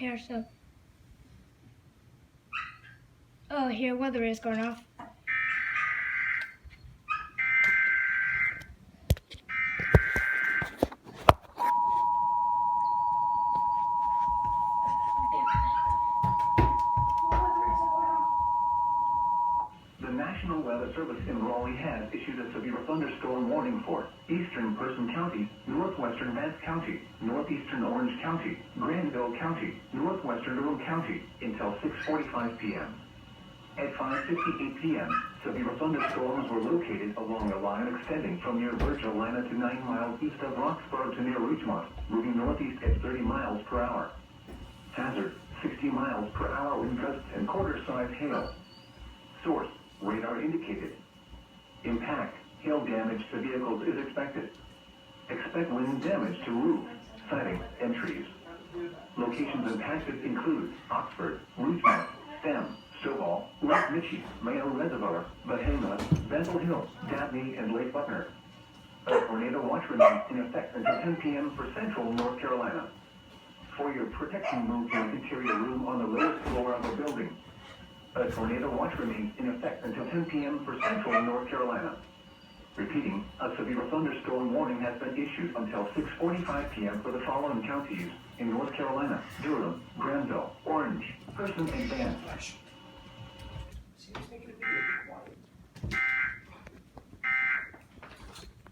here, so. Oh, here, weather is going off. The National Weather Service in Raleigh has issued a severe thunderstorm warning for eastern Person County, northwestern Vance County, northeastern Orange County, Granville County, northwestern Earl County until 6:45 p.m. At 5:58 p.m., severe thunderstorms were located along a line extending from near Virgilina to 9 miles east of Roxborough to near Ridgemont, moving northeast at 30 miles per hour. Hazard, 60 miles per hour wind gusts and quarter-size hail. Source, radar indicated. Impact, hail damage to vehicles is expected. Expect wind damage to roof, siding, and trees. Locations impacted include Oxford, Ridgemont, Stem, Stovall, Lake Michie, Mayo Reservoir, Bahama, Bethel Hill, Dabney, and Lake Buckner. A tornado watch remains in effect until 10 p.m. for central North Carolina. For your protection, move to an interior room on the lowest floor of the building. A tornado watch remains in effect until 10 p.m. for central North Carolina. Repeating, a severe thunderstorm warning has been issued until 6:45 p.m. for the following counties in North Carolina: Durham, Granville, Orange, Person, and Vance.